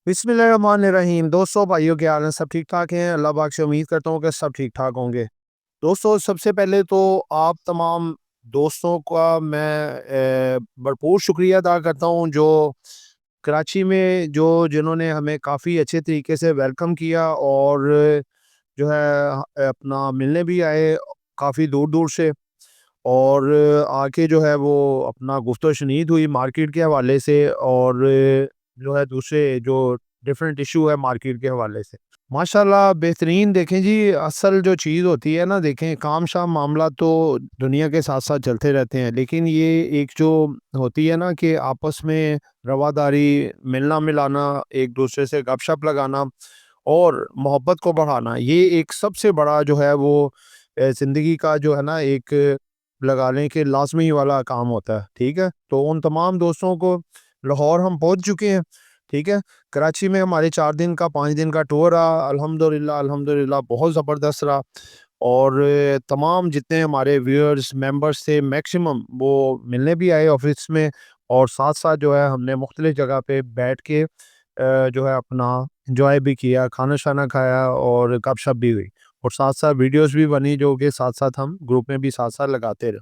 बिस्मिल्लाहिर्रहमानिर्रहीम। दोस्तों, भाइयों, क्या हाल है? सब ठीक ठाक हैं? अल्लाह पाक से उम्मीद करता हूँ कि सब ठीक ठाक होंगे। दोस्तों, सबसे पहले तो आप तमाम दोस्तों का मैं भरपूर शुक्रिया अदा करता हूँ जो कराची में जिन्होंने हमें काफ़ी अच्छे तरीके से वेलकम किया और जो है अपना मिलने भी आए काफ़ी दूर दूर से। और आके जो है वो अपना गुफ्तगू शनीद हुई मार्केट के हवाले से और जो है दूसरे जो डिफरेंट इशू है मार्केट के हवाले से। माशाल्लाह बेहतरीन। देखें जी, असल जो चीज़ होती है ना, देखें काम शाम मामला तो दुनिया के साथ साथ चलते रहते हैं, लेकिन ये एक जो होती है ना कि आपस में रवादारी, मिलना मिलाना, एक दूसरे से गपशप लगाना और मोहब्बत को बढ़ाना, ये एक सबसे बड़ा जो है वो ज़िंदगी का जो है ना एक लगाने के लाज़मी वाला काम होता है। ठीक है? तो उन तमाम दोस्तों को लाहौर हम पहुँच चुके हैं। ठीक है? कराची में हमारे 4 दिन का 5 दिन का टूर रहा। अल्हम्दुलिल्लाह, अल्हम्दुलिल्लाह बहुत ज़बरदस्त रहा। और तमाम जितने हमारे व्यूअर्स, मेंबर्स थे मैक्सिमम वो मिलने भी आए ऑफ़िस में और साथ-साथ जो है हमने मुख्तलिफ जगह पे बैठ के जो है अपना एन्जॉय भी किया, खाना-शाना खाया और गपशप भी हुई। और साथ-साथ वीडियोज़ भी बनी जो कि साथ-साथ हम ग्रुप में भी साथ-साथ लगाते रहे।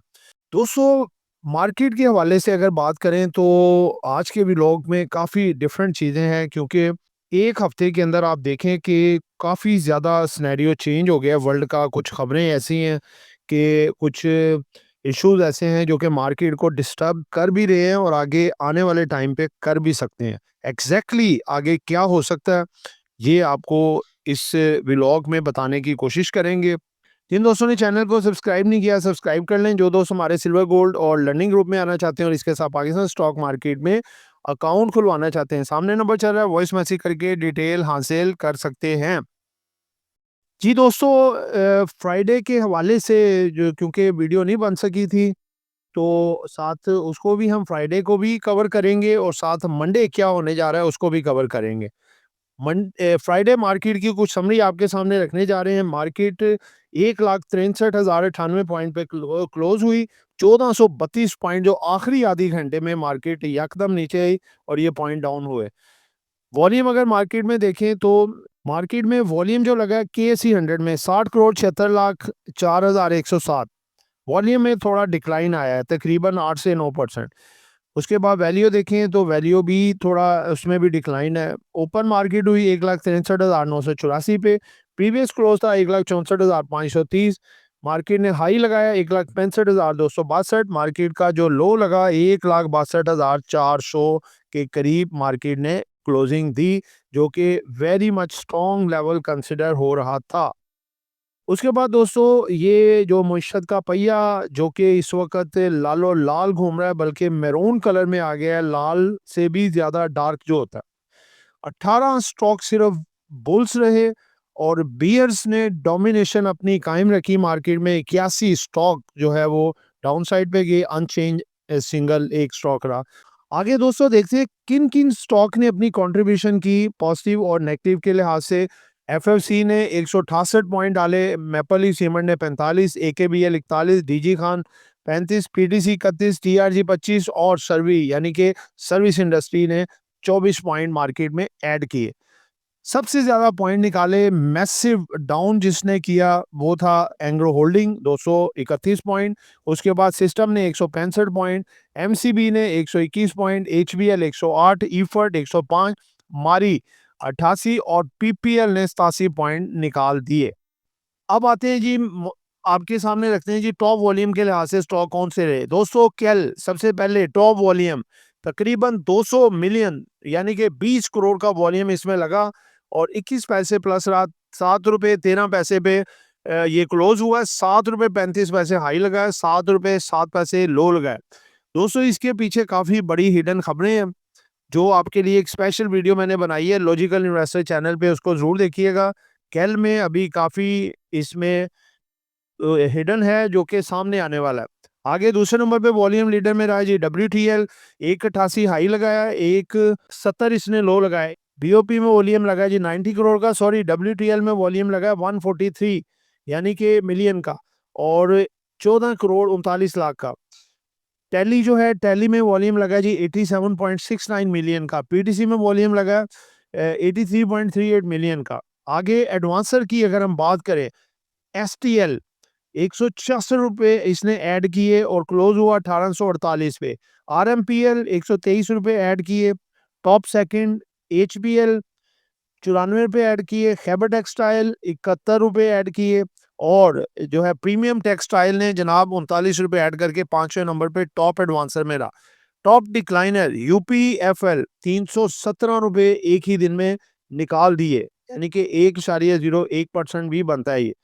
दोस्तों, मार्केट के हवाले से अगर बात करें तो आज के व्लॉग में काफ़ी डिफरेंट चीज़ें हैं, क्योंकि एक हफ्ते के अंदर आप देखें कि काफ़ी ज़्यादा सिनेरियो चेंज हो गया है वर्ल्ड का। कुछ खबरें ऐसी हैं कि कुछ इश्यूज ऐसे हैं जो कि मार्केट को डिस्टर्ब कर भी रहे हैं और आगे आने वाले टाइम पे कर भी सकते हैं। एग्जैक्टली आगे क्या हो सकता है, ये आपको इस व्लॉग में बताने की कोशिश करेंगे। जिन दोस्तों ने चैनल को सब्सक्राइब नहीं किया, सब्सक्राइब कर लें। जो दोस्त हमारे सिल्वर गोल्ड और लर्निंग ग्रुप में आना चाहते हैं और इसके साथ पाकिस्तान स्टॉक मार्केट में अकाउंट खुलवाना चाहते हैं, सामने नंबर चल रहा है, वॉइस मैसेज करके डिटेल हासिल कर सकते हैं। जी दोस्तों, फ्राइडे के हवाले से जो क्योंकि वीडियो नहीं बन सकी थी, तो साथ उसको भी हम फ्राइडे को भी कवर करेंगे और साथ मंडे क्या होने जा रहा है उसको भी कवर करेंगे। फ्राइडे मार्केट की कुछ समरी आपके सामने रखने जा रहे हैं। मार्केट 1,63,098 पॉइंट पे क्लोज हुई। 1432 पॉइंट जो आखिरी आधी घंटे में मार्केट यकदम नीचे आई और ये पॉइंट डाउन हुए। वॉल्यूम अगर मार्केट में देखें तो मार्केट में वॉल्यूम जो लगा है KSE 100 में 60,76,04,107। वॉल्यूम में थोड़ा डिक्लाइन आया है, तकरीबन 8 से 9%। उसके बाद वैल्यू देखें तो वैल्यू भी थोड़ा उसमें भी डिक्लाइन है। ओपन मार्केट हुई 1,63,984 पे। प्रीवियस क्लोज था 1,64,530। मार्केट ने हाई लगाया 1,65,262। मार्केट का जो लो लगा 1,62,400 के करीब मार्केट ने क्लोजिंग दी, जो कि very much strong level consider हो रहा था। उसके बाद दोस्तों, ये जो मईशत का पहिया जो कि इस वक्त लालो लाल घूम रहा है, बल्कि मैरून कलर में आ गया है, लाल से भी ज़्यादा डार्क जो होता है। 18 स्टॉक सिर्फ बुल्स रहे और बियर्स ने डोमिनेशन अपनी कायम रखी मार्केट में। 81 स्टॉक जो है वो डाउन साइड पे गए, अनचेंज सिंगल एक स्टॉक रहा। आगे दोस्तों देखते हैं किन किन स्टॉक ने अपनी कंट्रीब्यूशन की पॉजिटिव और नेगेटिव के लिहाज से। एफएफसी ने 168 पॉइंट डाले, मैपल लीफ सीमेंट ने 45, एकेबीएल 41, डीजी खान 35, पीटीसी 31, टीआरजी 25 और सर्वी यानी कि सर्विस इंडस्ट्री ने 24 पॉइंट मार्केट में ऐड किए। सबसे ज्यादा पॉइंट निकाले मैसिव डाउन जिसने किया वो था एंग्रो होल्डिंग 231 पॉइंट। उसके बाद सिस्टम ने 165 पॉइंट, एमसीबी ने 121 पॉइंट, एचबीएल 108, ईफर्ट 105, मारी 88 और पीपीएल ने 87 पॉइंट निकाल दिए। अब आते हैं जी, आपके सामने रखते हैं जी टॉप वॉल्यूम के लिहाज से स्टॉक कौन से रहे। दोस्तों, कैल सबसे पहले टॉप वॉल्यूम तकरीबन 200 मिलियन यानी कि 20 करोड़ का वॉल्यूम इसमें लगा और 21 पैसे प्लस रहा। 7 रुपये 13 पैसे पे ये क्लोज हुआ है। 7 रुपये 35 पैसे हाई लगा है, 7 रुपये 7 पैसे लो लगा है। दोस्तों, इसके पीछे काफी बड़ी हिडन खबरें हैं जो आपके लिए एक स्पेशल वीडियो मैंने बनाई है लॉजिकल इन्वेस्टर चैनल पे, उसको जरूर देखिएगा। कैल में अभी काफी इसमें हिडन है जो कि सामने आने वाला है। आगे दूसरे नंबर पे वॉल्यूम लीडर में रहा है जी WTL। 188 हाई लगाया, 170 इसने लो लगाया। बीओपी में वॉल्यूम लगा है जी 90 करोड़ का, सॉरी WTL में वॉल्यूम लगा है 143 यानी कि मिलियन का और 14 करोड़ 39 लाख का। टैली जो है, टैली में वॉल्यूम लगा है जी 87.69 मिलियन का। पीटीसी में वॉल्यूम लगा है 83.38 मिलियन का। आगे एडवांसर की अगर हम बात करें, एसटीएल 166 रुपये इसने ऐड किए और क्लोज हुआ 1848 पे। आरएमपीएल 123 रुपये ऐड किए। टॉप सेकंड एचपीएल 94 रुपये ऐड किए। खैबर टेक्सटाइल 71 रुपये ऐड किए और जो है प्रीमियम टेक्सटाइल ने जनाब 39 रुपये ऐड करके 5वें नंबर पे टॉप एडवांसर में रहा। टॉप डिक्लाइनर यूपीएफएल 317 रुपये एक ही दिन में निकाल दिए, यानी कि 1.01% भी बनता है ये।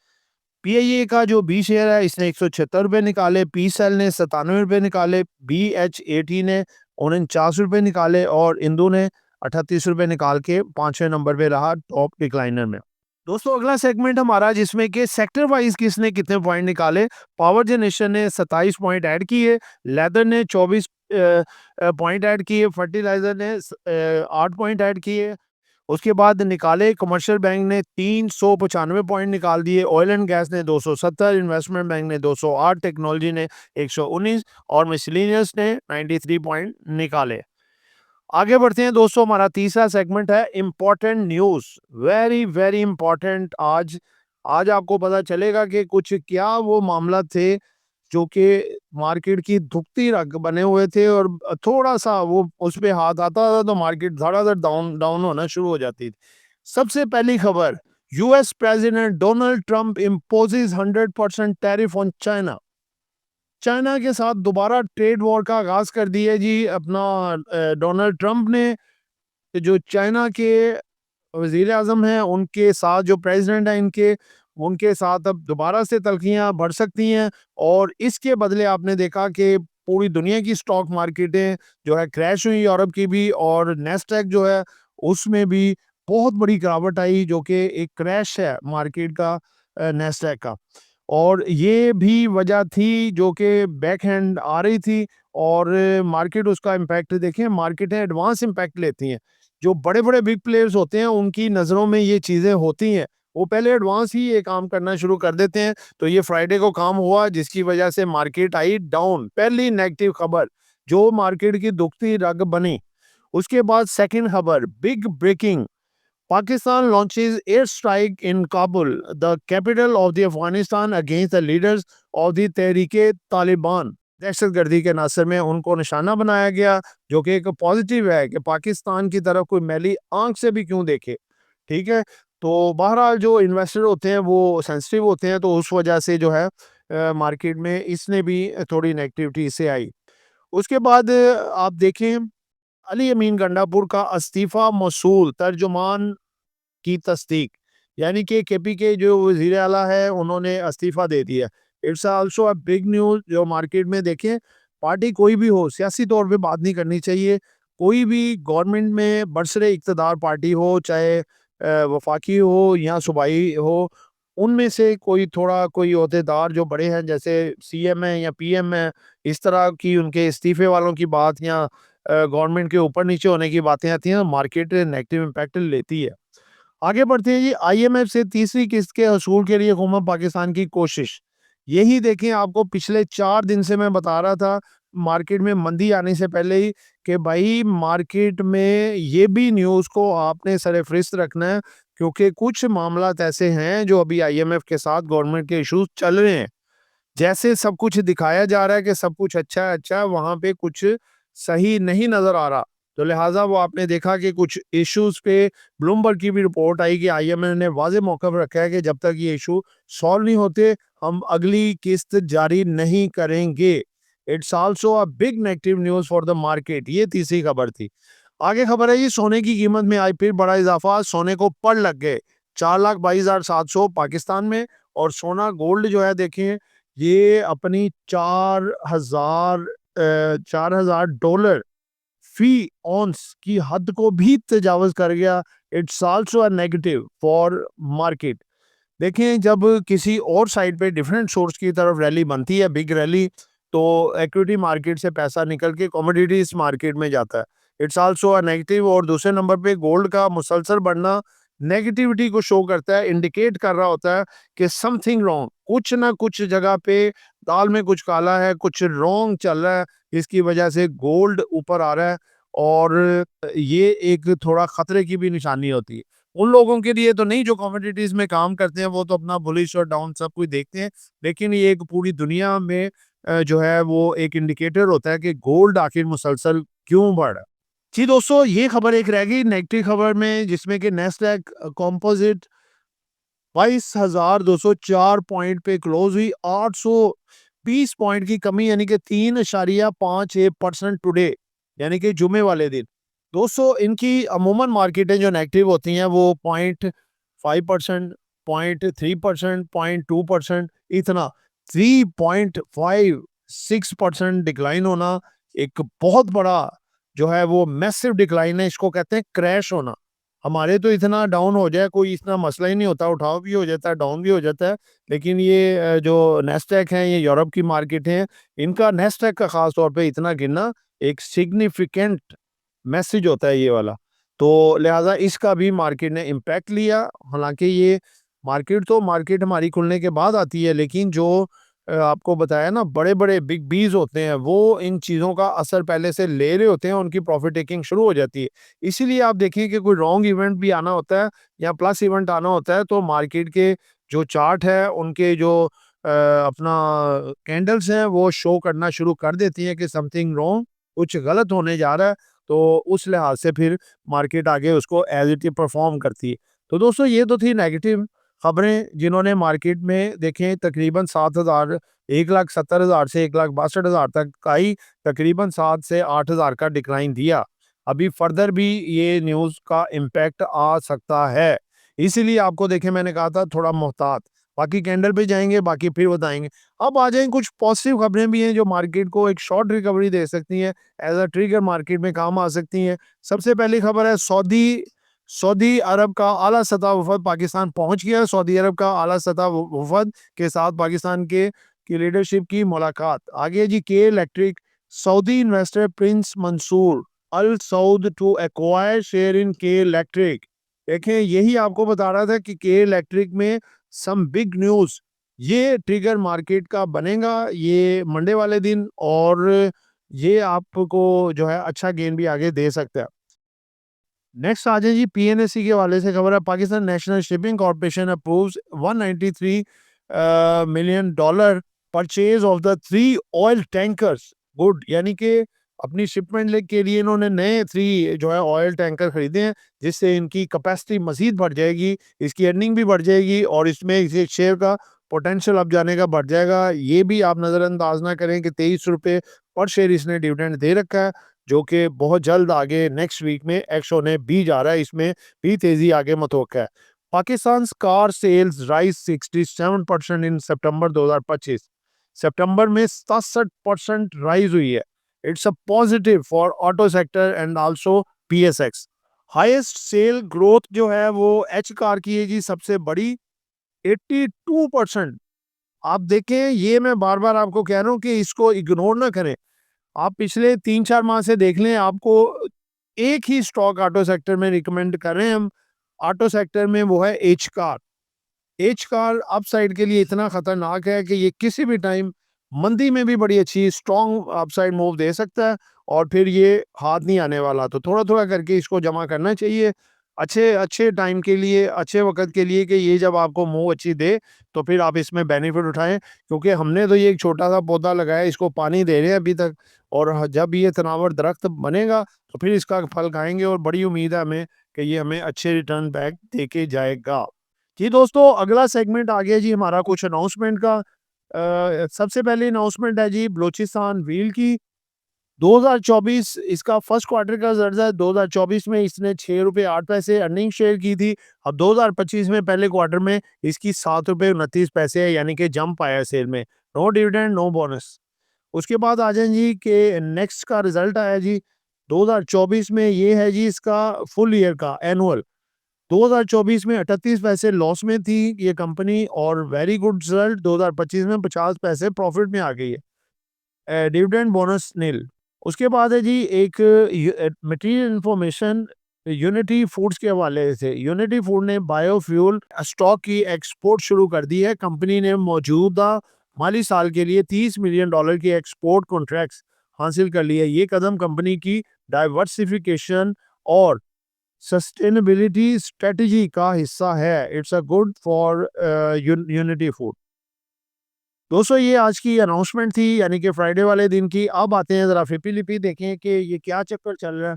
पीआईए का जो बी शेयर है इसने 176 रुपये निकाले, पी सेल ने 97 रुपये निकाले, BH80 ने 49 रुपये निकाले और इंदू ने 38 रुपये निकाल के 5वें नंबर पे रहा टॉप डिक्लाइनर में। दोस्तों अगला सेगमेंट हमारा जिसमें कि सेक्टर वाइज किसने कितने पॉइंट निकाले। पावर जनरेशन ने 27 पॉइंट ऐड किए, लेदर ने 24 पॉइंट ऐड किए, फर्टिलाइजर ने 8 पॉइंट ऐड किए। उसके बाद निकाले कमर्शियल बैंक ने 395 पॉइंट निकाल दिए, ऑयल एंड गैस ने 270, इन्वेस्टमेंट बैंक ने 208, टेक्नोलॉजी ने 119 और मिसलेनियस ने 93 पॉइंट निकाले। आगे बढ़ते हैं दोस्तों, हमारा तीसरा सेगमेंट है important news. Very very important. आज आज आपको पता चलेगा कि कुछ क्या वो मामला थे जो कि मार्केट की दुखती रग बने हुए थे और थोड़ा सा वो उस पे हाथ आता था तो मार्केट धड़ाधड़ डाउन डाउन होना शुरू हो जाती थी। सबसे पहली खबर, US president Donald Trump imposes 100% tariff on China. China के साथ दोबारा ट्रेड वॉर का आगाज कर दिया जी अपना डोनाल्ड ट्रंप ने। जो चाइना के वजीर आजम हैं उनके साथ जो प्रेसिडेंट है इनके, उनके साथ अब दोबारा से तल्खियां बढ़ सकती हैं और इसके बदले आपने देखा कि पूरी दुनिया की स्टॉक मार्केटें जो है क्रैश हुई, यूरोप की भी, और नेस्डैक जो है उसमें भी बहुत बड़ी गिरावट आई जो कि एक क्रैश है मार्केट का, नेस्डैक का। और ये भी वजह थी जो कि बैक हैंड आ रही थी और मार्केट उसका इम्पैक्ट देखें, मार्केटें एडवांस इम्पैक्ट लेती हैं। जो बड़े-बड़े बिग प्लेयर्स होते हैं उनकी नज़रों में ये चीज़ें होती हैं, वो पहले एडवांस ही ये काम करना शुरू कर देते हैं। तो ये फ्राइडे को काम हुआ जिसकी वजह से मार्केट आई डाउन, पहली नेगेटिव खबर जो मार्केट की दुखती रग बनी। उसके बाद सेकंड खबर, big breaking, Pakistan launches air strike in Kabul, the capital of the Afghanistan, against the leaders of the Tehrik-e-Taliban. दहशतगर्दी के नासर में उनको निशाना बनाया गया, जो कि एक पॉजिटिव है कि पाकिस्तान की तरफ कोई मैली आंख से भी क्यों देखे। ठीक है, तो बहरहाल जो इन्वेस्टर होते हैं वो सेंसिटिव होते हैं, तो उस वजह से जो है मार्केट में इसने भी थोड़ी नेगेटिविटी इससे आई। उसके बाद आप देखें, अली अमीन गंडापुर का इस्तीफा मौसूल, तर्जुमान की तस्दीक, यानी कि केपी के जो वज़ीर आला है उन्होंने इस्तीफा दे दिया। It's also a big news जो मार्केट में देखें, पार्टी कोई भी हो सियासी तौर पे बात नहीं करनी चाहिए। कोई भी गवर्नमेंट में बरसरे इक़्तिदार पार्टी हो, चाहे वफाकी हो या सूबाई हो, उनमें से कोई थोड़ा कोई ओहदेदार जो बड़े हैं जैसे सीएम हैं या पीएम हैं, इस तरह की उनके इस्तीफे वालों की बात या गवर्नमेंट के ऊपर नीचे होने की बातें आती हैं, मार्केट नेगेटिव इम्पैक्ट लेती है। आगे बढ़ते हैं जी, आईएमएफ से तीसरी किस्त के हसूल के लिए हुकूमत पाकिस्तान की कोशिश। यही देखें, आपको पिछले 4 दिन से मैं बता रहा था मार्केट में मंदी आने से पहले ही कि भाई मार्केट में ये भी न्यूज़ को आपने सर-ए-फ़हरिस्त रखना है, क्योंकि कुछ मामलात ऐसे हैं जो अभी आईएमएफ के साथ गवर्नमेंट के इश्यूज़ चल रहे हैं। जैसे सब कुछ दिखाया जा रहा है कि सब कुछ अच्छा है, वहाँ पे कुछ सही नहीं नज़र आ रहा। तो लिहाज़ा वो आपने देखा कि कुछ इश्यूज़ पे ब्लूमबर्ग की भी रिपोर्ट आई कि आईएमएफ ने वाज़ेह मौक़िफ़ रखा है कि जब तक ये इश्यू सॉल्व नहीं होते, हम अगली किस्त जारी नहीं करेंगे। It's also a big negative news for the market. ये तीसरी खबर थी। आगे खबर है जी, सोने की कीमत में आई फिर बड़ा इज़ाफ़ा, सोने को पड़ लग गए। 4,22,700 पाकिस्तान में, और सोना गोल्ड जो है देखें, ये अपनी 4,000 डॉलर फी ऑन्स की हद को भी तजावज़ कर गया। It's also a negative for market. देखें, जब किसी और साइड पे डिफरेंट सोर्स की तरफ रैली बनती है, बिग रैली, तो इक्विटी मार्केट से पैसा निकल के कमोडिटीज मार्केट में जाता है। It's also a negative. और दूसरे नंबर पे गोल्ड का मुसलसल बढ़ना नेगेटिविटी को शो करता है, इंडिकेट कर रहा होता है कि समथिंग रॉन्ग, कुछ ना कुछ जगह पे दाल में कुछ काला है, कुछ रॉन्ग चल रहा है, इसकी वजह से गोल्ड ऊपर आ रहा है। और ये एक थोड़ा खतरे की भी निशानी होती है। उन लोगों के लिए तो नहीं जो कमोडिटीज़ में काम करते हैं, वो तो अपना बुलिश और डाउन सब कुछ देखते हैं। लेकिन ये एक पूरी दुनिया में जो है वो एक इंडिकेटर होता है कि गोल्ड आखिर मुसलसल क्यों बढ़ रहा है। जी दोस्तों, ये खबर एक रह गई नेगेटिव खबर में, जिसमें कि नैस्डैक कंपोजिट 22,204 पॉइंट पे क्लोज हुई। 820 पॉइंट की कमी, यानी कि 3.51% टुडे, यानी कि जुमे वाले दिन। दोस्तों, इनकी अमूमन मार्केटें जो नेगेटिव होती हैं वो 0.5%, 0.3%, 0.2%, इतना 3.56% डिक्लाइन होना एक बहुत बड़ा जो है वो मैसिव डिक्लाइन है। इसको कहते हैं क्रैश होना। हमारे तो इतना डाउन हो जाए कोई इतना मसला ही नहीं होता, उठाव भी हो जाता है, डाउन भी हो जाता है। लेकिन ये जो नैस्डैक है, ये यूरोप की मार्केट है, इनका नैस्डैक का खास तौर पे इतना गिरना एक सिग्निफिकेंट मैसेज होता है ये वाला। तो लिहाजा इसका भी मार्केट ने इम्पैक्ट लिया। हालांकि ये मार्केट हमारी खुलने के बाद आती है, लेकिन जो आपको बताया ना, बड़े-बड़े बिग बीज़ होते हैं, वो इन चीज़ों का असर पहले से ले रहे होते हैं, उनकी प्रॉफ़िट टेकिंग शुरू हो जाती है। इसीलिए आप देखें कि कोई रॉन्ग इवेंट भी आना होता है या प्लस इवेंट आना होता है, तो मार्केट के जो चार्ट है, उनके जो अपना कैंडल्स हैं, वो शो करना शुरू कर देती हैं कि समथिंग रॉन्ग, कुछ गलत होने जा रहा है। तो उस लिहाज से फिर मार्केट आगे उसको एज़ इट इज़ परफ़ॉर्म करती है। तो दोस्तों, ये तो थी नेगेटिव खबरें, जिन्होंने मार्केट में देखें तकरीबन 7,000, 1,70,000 से 1,62,000 तक का ही तकरीबन 7 से 8,000 का डिक्लाइन दिया। अभी फर्दर भी ये न्यूज़ का इम्पैक्ट आ सकता है। इसीलिए आपको देखें मैंने कहा था थोड़ा मोहतात। बाकी कैंडल पे जाएँगे, बाकी फिर बताएँगे। अब आ जाएँ कुछ पॉजिटिव खबरें भी हैं जो मार्केट को एक शॉर्ट रिकवरी दे सकती हैं, एज़ अ ट्रिगर मार्केट में काम आ सकती हैं। सबसे पहली खबर है सऊदी सऊदी अरब का आला सतह वफ़द पाकिस्तान पहुँच गया है। सऊदी अरब का आला सतह वफ़द के साथ पाकिस्तान की लीडरशिप की मुलाकात। आगे जी, K Electric, Saudi investor prince Mansour Al Saud to acquire share in K Electric. देखें, यही आपको बता रहा था कि के इलेक्ट्रिक में सम बिग न्यूज़, ये ट्रिगर मार्केट का बनेगा ये मंडे वाले दिन, और ये आपको जो है अच्छा गेन भी आगे दे सकता है। नेक्स्ट आ जाए जी, पीएनएससी के हवाले से खबर है। Pakistan national shipping corporation approves 193 million dollar purchase of the 3 oil tankers. Good, यानी कि अपनी शिपमेंट के लिए इन्होंने नए 3 जो है ऑयल टैंकर खरीदे हैं, जिससे इनकी कैपेसिटी मजीद बढ़ जाएगी, इसकी अर्निंग भी बढ़ जाएगी और इसमें इस शेयर का पोटेंशियल अब जाने का बढ़ जाएगा। ये भी आप नज़रअंदाज ना करें कि 23 रुपये पर शेयर इसने डिविडेंड दे रखा है, जो कि बहुत जल्द आगे नेक्स्ट वीक में एक्स होने भी जा रहा है, इसमें भी तेजी आगे मतवक्का है। Pakistan car sales rise 67% in September 2025। सितंबर में 67% राइज हुई है। It's a positive for auto sector and also PSX. Highest sale growth जो है वो एच कार की है जी, सबसे बड़ी 82%। आप देखें, ये मैं बार बार आपको कह रहा हूँ कि इसको इग्नोर ना करें। आप पिछले 3-4 माह से देख लें, आपको एक ही स्टॉक ऑटो सेक्टर में रिकमेंड कर रहे हैं हम। ऑटो सेक्टर में वो है H car. H car upside के लिए इतना खतरनाक है कि ये किसी भी टाइम मंदी में भी बड़ी अच्छी स्ट्रॉन्ग अपसाइड मूव दे सकता है, और फिर ये हाथ नहीं आने वाला। तो थोड़ा-थोड़ा करके इसको जमा करना चाहिए। अच्छे अच्छे टाइम के लिए, अच्छे वक़्त के लिए, कि ये जब आपको मूव अच्छी दे, तो फिर आप इसमें बेनिफिट उठाएँ। क्योंकि हमने तो ये एक छोटा-सा पौधा लगाया, इसको पानी दे रहे हैं अभी तक, और जब ये तनावर दरख्त बनेगा, तो फिर इसका फल खाएँगे, और बड़ी उम्मीद है हमें कि ये हमें अच्छे रिटर्न बैक दे के जाएगा। जी दोस्तों, अगला सेगमेंट आ गया जी हमारा कुछ अनाउंसमेंट का। सबसे पहले अनाउंसमेंट है जी बलूचिस्तान व्हील की। 2024 इसका फर्स्ट क्वार्टर का रिजल्ट है। 2024 में इसने ₹6.08 अर्निंग शेयर की थी। अब 2025 में पहले क्वार्टर में इसकी ₹7.29 है, यानी कि जंप आया है सेल में। No dividend, no bonus. उसके बाद आ जाए जी कि नेक्स्ट का रिजल्ट आया जी 2024 में, ये है जी इसका फुल ईयर का एनुअल। 2024 में 38 पैसे लॉस में थी ये कंपनी, और वेरी गुड रिजल्ट 2025 में 50 पैसे प्रॉफिट में आ गई है। डिविडेंड बोनस नील। उसके बाद है जी एक मटेरियल इंफॉर्मेशन यूनिटी फूड्स के हवाले से। यूनिटी फूड ने बायोफ्यूल स्टॉक की एक्सपोर्ट शुरू कर दी है। कंपनी ने मौजूदा माली साल के लिए $30 मिलियन की एक्सपोर्ट कॉन्ट्रैक्ट्स हासिल कर लिए। ये कदम कंपनी की डाइवर्सिफिकेशन और सस्टेनेबिलिटी स्ट्रेटजी का हिस्सा है। It's a good for unity food. दोस्तों ये आज की अनाउंसमेंट थी, यानी कि फ्राइडे वाले दिन की। अब आते हैं ज़रा फिपी लिपि देखें कि ये क्या चक्कर चल रहा है।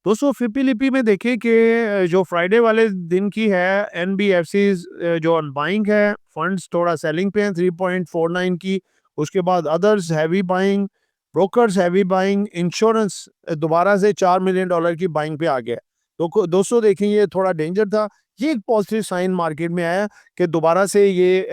दोस्तों फिपी लिपि में देखें कि जो फ्राइडे वाले दिन की है, एनबीएफसीज जो बाइंग है, फंड्स थोड़ा सेलिंग पे हैं 3.49 की। उसके बाद others heavy buying, brokers heavy buying, insurance दोबारा से $4 मिलियन की बाइंग पे आ गया। तो दोस्तों देखें ये थोड़ा डेंजर था। ये एक पॉजिटिव साइन मार्केट में आया कि दोबारा से ये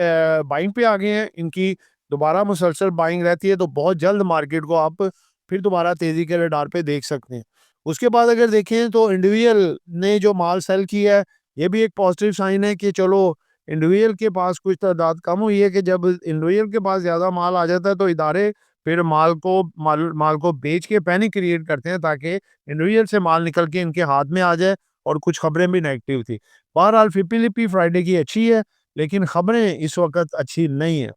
बाइंग पे आ गए हैं। इनकी दोबारा मुसलसल बाइंग रहती है तो बहुत जल्द मार्केट को आप फिर दोबारा तेजी के रडार पे देख सकते हैं। उसके बाद अगर देखें तो इंडिविजुअल ने जो माल सेल किया है, ये भी एक पॉजिटिव साइन है कि चलो इंडिविजुअल के पास कुछ तादाद कम हुई है कि जब इंडिविजुअल के पास ज़्यादा माल आ जाता है तो इदारे फिर माल को बेच के पैनिक क्रिएट करते हैं ताकि इंडिविजुअल से माल निकल के इनके हाथ में आ जाए। और कुछ खबरें भी नेगेटिव थी। बहरहाल फिपी लिपि फ्राइडे की अच्छी है, लेकिन खबरें इस वक्त अच्छी नहीं है।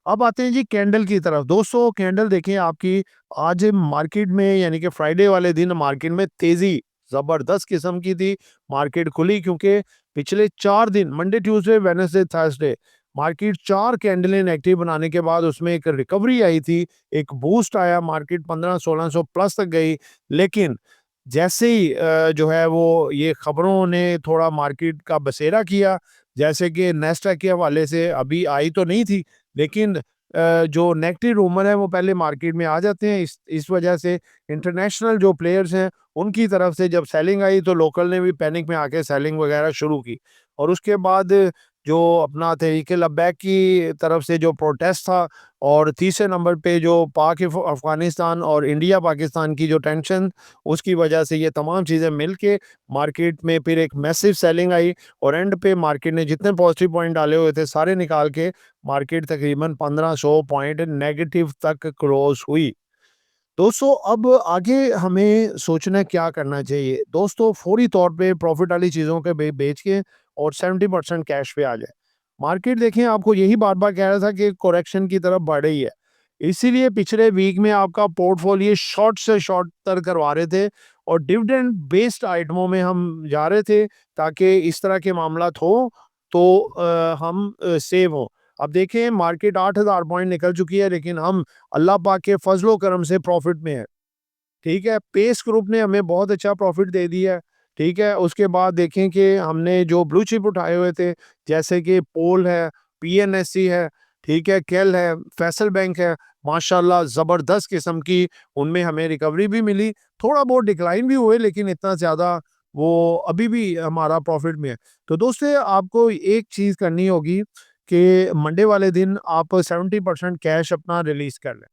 अब आते हैं जी कैंडल की तरफ। दोस्तों कैंडल देखें आपकी आज मार्केट में, यानी कि फ्राइडे वाले दिन मार्केट में तेजी जबरदस्त किस्म की थी। मार्केट खुली क्योंकि पिछले 4 दिन Monday Tuesday Wednesday Thursday market 4 कैंडलें नेगेटिव बनाने के बाद उसमें एक रिकवरी आई थी, एक बूस्ट आया, मार्केट 1500-1600 प्लस तक गई। लेकिन जैसे ही जो है वो ये खबरों ने थोड़ा मार्केट का बसेरा किया, जैसे कि नेस्डैक के हवाले से अभी आई तो नहीं थी, लेकिन जो नेगेटिव रूमर है वो पहले मार्केट में आ जाते हैं। इस वजह से इंटरनेशनल जो प्लेयर्स हैं उनकी तरफ से जब सेलिंग आई तो लोकल ने भी पैनिक में आके सेलिंग वगैरह शुरू की। और उसके बाद जो अपना तहरीक लब्बैक की तरफ से जो प्रोटेस्ट था, और तीसरे नंबर पे जो पाक अफगानिस्तान और इंडिया पाकिस्तान की जो टेंशन, उसकी वजह से ये तमाम चीज़ें मिल के मार्केट में फिर एक मैसिव सेलिंग आई। और एंड पे मार्केट ने जितने पॉजिटिव पॉइंट डाले हुए थे सारे निकाल के मार्केट तकरीबन 1500 पॉइंट नेगेटिव तक क्लोज हुई। दोस्तों अब आगे हमें सोचना क्या करना चाहिए। दोस्तों फौरी तौर पे प्रॉफिट वाली चीज़ों के बेच के और 70% कैश पे आ जाए। मार्केट देखें आपको यही बार बार कह रहा था कि करेक्शन की तरफ बढ़ रही है, इसीलिए पिछले वीक में आपका पोर्टफोलियो शॉर्ट से शॉर्ट तर करवा रहे थे और डिविडेंड बेस्ड आइटमों में हम जा रहे थे ताकि इस तरह के मामला हो तो हम सेव हों। अब देखें मार्केट 8000 पॉइंट निकल चुकी है, लेकिन हम अल्लाह पाक के फजलो करम से प्रॉफिट में है। ठीक है, पेस ग्रुप ने हमें बहुत अच्छा प्रॉफिट दे दिया है। ठीक है, उसके बाद देखें कि हमने जो ब्लू चिप उठाए हुए थे, जैसे कि पोल है, पीएनएससी है, ठीक है, केल है, फैसल बैंक है, माशाल्लाह ज़बरदस्त किस्म की उनमें हमें रिकवरी भी मिली। थोड़ा बहुत डिक्लाइन भी हुए, लेकिन इतना ज़्यादा वो अभी भी हमारा प्रॉफिट में है। तो दोस्तों आपको एक चीज़ करनी होगी कि मंडे वाले दिन आप 70% कैश अपना रिलीज़ कर लें।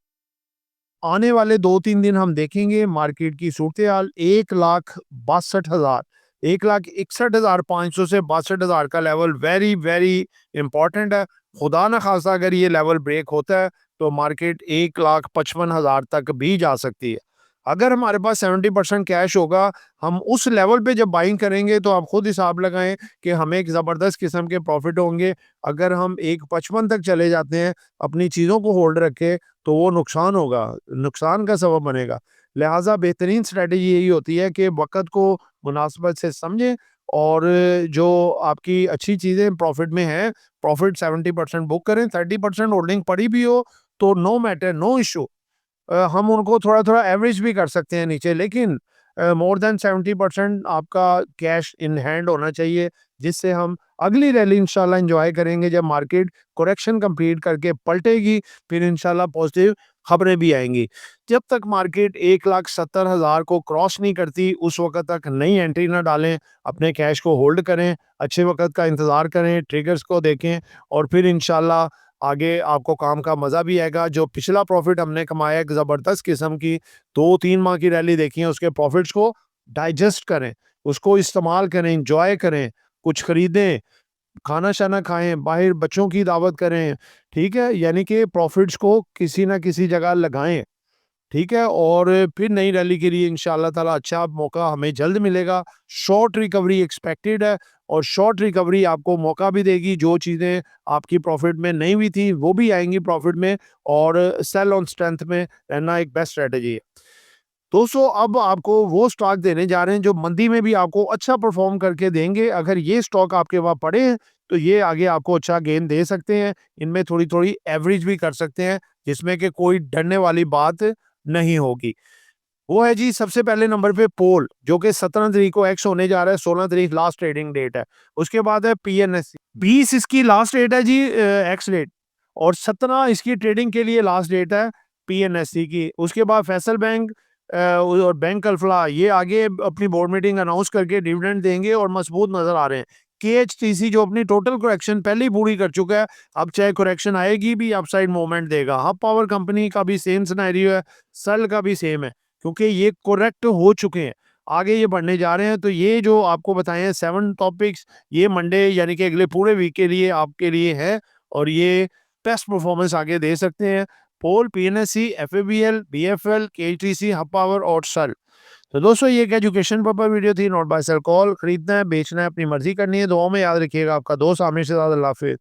आने वाले 2-3 दिन हम देखेंगे मार्केट की सूरत-ए-हाल 1,62,000 1,61,500 से 62,000 का लेवल वेरी वेरी इंपॉर्टेंट है। खुदा न खासा अगर ये लेवल ब्रेक होता है तो मार्केट 1,55,000 तक भी जा सकती है। अगर हमारे पास 70% कैश होगा, हम उस लेवल पे जब बाइंग करेंगे तो आप खुद हिसाब लगाएं कि हमें एक ज़बरदस्त किस्म के प्रॉफिट होंगे। अगर हम 1,55 तक चले जाते हैं अपनी चीज़ों को होल्ड रखे तो वो नुकसान होगा, नुकसान का सबब बनेगा। लिहाज़ा बेहतरीन स्ट्रैटेजी यही होती है कि वक़्त को मुनासिबत से समझें और जो आपकी अच्छी चीज़ें प्रॉफ़िट में हैं, प्रॉफ़िट 70% बुक करें, 30% होल्डिंग पड़ी भी हो तो नो मैटर, नो इश्यू। हम उनको थोड़ा-थोड़ा एवरेज भी कर सकते हैं नीचे, लेकिन मोर देन 70% आपका कैश इन हैंड होना चाहिए, जिससे हम अगली रैली इंशाल्लाह एन्जॉय करेंगे जब मार्केट करेक्शन कंप्लीट करके पलटेगी, फिर इंशाल्लाह पॉजिटिव खबरें भी आएँगी। जब तक मार्केट 1,70,000 को क्रॉस नहीं करती, उस वक़्त तक नई एंट्री ना डालें, अपने कैश को होल्ड करें, अच्छे वक़्त का इंतज़ार करें, ट्रिगर्स को देखें और फिर इंशाल्लाह आगे आपको काम का मज़ा भी आएगा। जो पिछला प्रॉफिट हमने कमाया एक ज़बरदस्त किस्म की 2-3 माह की रैली देखी है, उसके प्रॉफिट्स को डाइजेस्ट करें, उसको इस्तेमाल करें, एन्जॉय करें, कुछ खरीदें, खाना-शाना खाएँ, बाहर बच्चों की दावत करें, ठीक है? यानी कि प्रॉफिट्स को किसी न किसी जगह लगाएँ। ठीक है? और फिर नई रैली के लिए इंशाअल्लाह ताला अच्छा मौका हमें जल्द मिलेगा। शॉर्ट रिकवरी एक्सपेक्टेड है और शॉर्ट रिकवरी आपको मौका भी देगी, जो चीज़ें आपकी प्रॉफ़िट में नहीं हुई थी, वो भी आएँगी प्रॉफ़िट में और सेल ऑन स्ट्रेंथ में रहना एक बेस्ट स्ट्रैटेजी है। दोस्तों अब आपको वो स्टॉक देने जा रहे हैं जो मंदी में भी आपको अच्छा परफॉर्म करके देंगे। अगर ये स्टॉक आपके पास पड़े हैं तो ये आगे आपको अच्छा गेन दे सकते हैं। इनमें थोड़ी-थोड़ी एवरेज भी कर सकते हैं जिसमें कि कोई डरने वाली बात नहीं होगी। वो है जी सबसे पहले नंबर पे पोल जो कि 17 तारीख को एक्स होने जा रहा है, 16 तारीख लास्ट ट्रेडिंग डेट है। उसके बाद है पीएनएससी, 20 इसकी लास्ट डेट है जी एक्स डेट, और 17 इसकी ट्रेडिंग के लिए लास्ट डेट है पीएनएससी की। उसके बाद फैसल बैंक और बैंक अल्फला ये आगे अपनी बोर्ड मीटिंग अनाउंस करके डिविडेंड देंगे और मजबूत नजर आ रहे हैं। केएचटीसी जो अपनी टोटल करेक्शन पहले ही पूरी कर चुका है, अब चाहे करेक्शन आएगी भी अपसाइड मूवमेंट देगा। हब पावर कंपनी का भी सेम सिनेरियो है, सेल का भी सेम है, क्योंकि ये करेक्ट हो चुके हैं, आगे ये बढ़ने जा रहे हैं। तो ये जो आपको बताए हैं 7 टॉपिक्स, ये मंडे यानी कि अगले पूरे वीक के लिए आपके लिए है, और ये बेस्ट परफॉर्मेंस आगे दे सकते हैं। पोल, पीएनएससी, एफएबीएल, बीएफएल, केटीसी, हब पावर और सल। तो दोस्तों ये एक एजुकेशन पर्पस वीडियो थी, नॉट बाय सेल कॉल। खरीदना है, बेचना है, अपनी मर्जी करनी है। दुआओं में याद रखिएगा। आपका दोस्त आमिर से, अल्लाह हाफिज़।